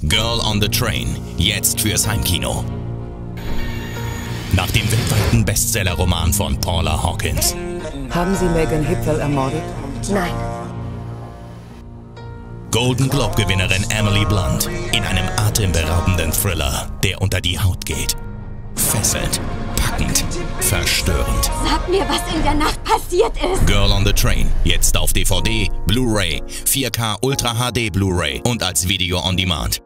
Girl on the Train, jetzt fürs Heimkino. Nach dem weltweiten Bestseller-Roman von Paula Hawkins. Haben Sie Megan Hipwell ermordet? Nein. Golden Globe-Gewinnerin Emily Blunt in einem atemberaubenden Thriller, der unter die Haut geht. Fesselnd, packend, verstörend. Sag mir, was in der Nacht passiert ist. Girl on the Train, jetzt auf DVD, Blu-ray, 4K Ultra HD Blu-ray und als Video on Demand.